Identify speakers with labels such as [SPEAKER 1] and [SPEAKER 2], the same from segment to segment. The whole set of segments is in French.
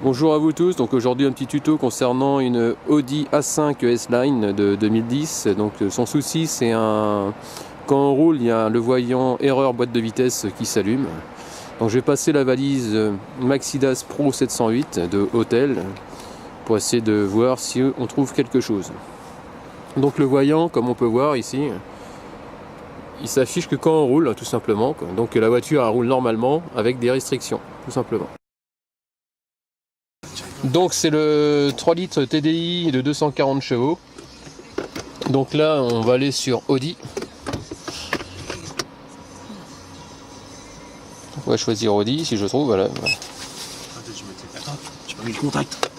[SPEAKER 1] Bonjour à vous tous, donc aujourd'hui un petit tuto concernant une Audi A5 S-Line de 2010. Donc son souci c'est quand on roule il y a le voyant erreur boîte de vitesse qui s'allume. Donc je vais passer la valise Maxidas Pro 708 de Hôtel pour essayer de voir si on trouve quelque chose. Donc le voyant, comme on peut voir ici, il s'affiche que quand on roule tout simplement. Donc la voiture elle roule normalement avec des restrictions tout simplement. Donc c'est le 3 litres TDI de 240 chevaux. Donc là on va aller sur Audi. On va choisir Audi si je trouve. Voilà.
[SPEAKER 2] Attends, j'ai pas mis le contact.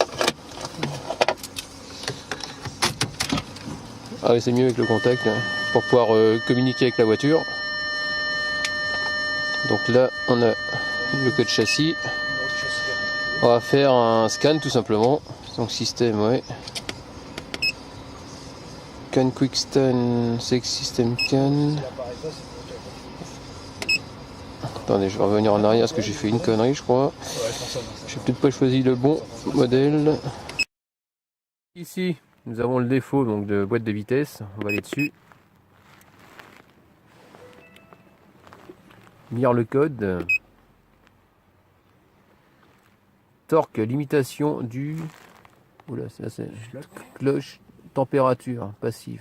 [SPEAKER 1] Ah oui, c'est mieux avec le contact là, pour pouvoir communiquer avec la voiture. Donc là on a le code châssis. On va faire un scan tout simplement. Donc système, ouais. Can quick scan, sex system can. Attendez, je vais revenir en arrière parce que j'ai fait une connerie, je crois. J'ai peut-être pas choisi le bon modèle. Ici, nous avons le défaut donc de boîte de vitesse. On va aller dessus. Lire le code. Torque, limitation du... Oula, c'est cloche, température passive.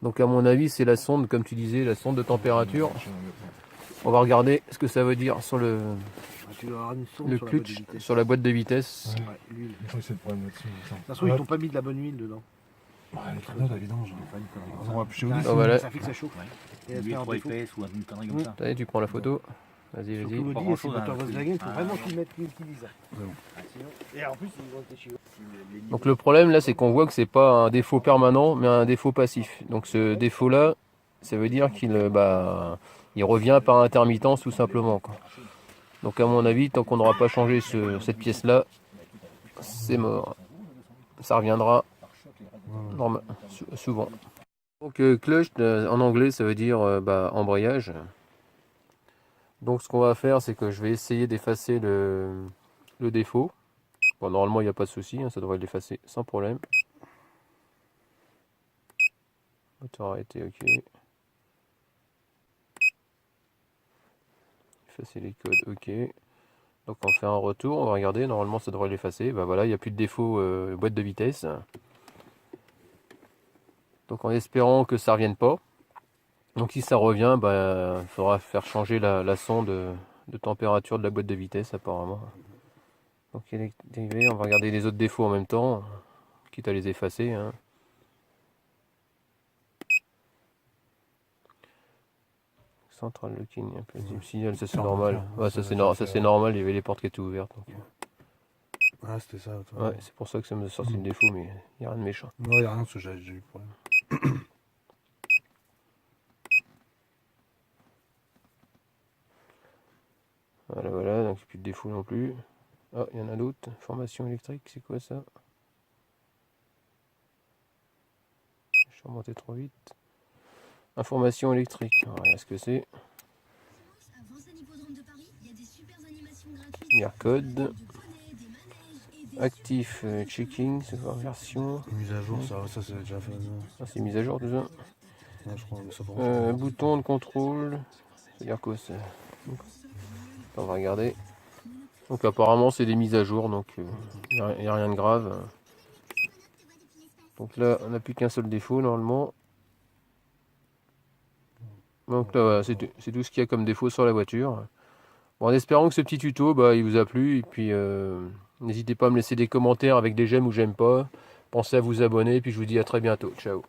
[SPEAKER 1] Donc à mon avis c'est la sonde, comme tu disais, la sonde de température. On va regarder ce que ça veut dire sur le clutch, sur la boîte de vitesse.
[SPEAKER 2] Ouais, l'huile. Je crois que c'est le problème là-dessus. De toute façon, ils t'ont pas mis de la bonne huile dedans.
[SPEAKER 3] Ouais, elle est très bien la vidange. On va plus chez Audi.
[SPEAKER 1] Ah, voilà.
[SPEAKER 2] Ça fait que ça chauffe. Et elle fait un défaut.
[SPEAKER 4] ou une connerie comme ça.
[SPEAKER 1] Allez, tu prends la photo. Vas-y, vas-y.
[SPEAKER 2] Surtout Audi, c'est moteur Volkswagen, il faut vraiment qu'ils mettent l'utilise. Et en plus, ils vont être chez eux.
[SPEAKER 1] Donc le problème là, c'est qu'on voit que c'est pas un défaut permanent, mais un défaut passif. Donc ce défaut là, ça veut dire qu'il il revient par intermittence tout simplement, quoi. Donc à mon avis, tant qu'on n'aura pas changé cette pièce là, c'est mort. Ça reviendra souvent. Donc clutch en anglais ça veut dire embrayage. Donc ce qu'on va faire c'est que je vais essayer d'effacer le défaut. Bon, normalement il n'y a pas de souci, hein, ça devrait l'effacer sans problème. Moteur arrêté, ok. Effacer les codes, ok. Donc on fait un retour, on va regarder, normalement ça devrait l'effacer. Bah voilà, il n'y a plus de défaut boîte de vitesse. Donc en espérant que ça ne revienne pas. Donc si ça revient, il faudra faire changer la sonde de température de la boîte de vitesse apparemment. Donc il est dérivé, on va regarder les autres défauts en même temps, quitte à les effacer, hein. Central locking, un peu de signal, ça c'est normal. Ouais, ça c'est normal, il y avait les portes qui étaient ouvertes. Donc.
[SPEAKER 3] Ah, c'était ça.
[SPEAKER 1] Ouais, c'est pour ça que ça me sortit le défaut, mais il n'y a rien de méchant.
[SPEAKER 3] Non, il n'y a rien, parce que j'ai eu problème.
[SPEAKER 1] Voilà, donc plus de défaut non plus. Ah, il y en a d'autres. Formation électrique, c'est quoi ça? Je suis remonté trop vite. Information électrique, alors, regarde ce que c'est. Lire code. Actif checking, c'est quoi version?
[SPEAKER 3] Mise à jour, ça c'est déjà fait.
[SPEAKER 1] Ah, c'est mise à jour déjà.
[SPEAKER 3] Ouais, je crois, ça pour
[SPEAKER 1] bouton de contrôle. C'est-à-dire quoi ça? On va regarder. Donc apparemment c'est des mises à jour, donc il n'y a rien de grave. Donc là on n'a plus qu'un seul défaut normalement. Donc là voilà, c'est tout ce qu'il y a comme défaut sur la voiture. Bon, en espérant que ce petit tuto il vous a plu, et puis n'hésitez pas à me laisser des commentaires avec des j'aime ou j'aime pas. Pensez à vous abonner, et puis je vous dis à très bientôt. Ciao.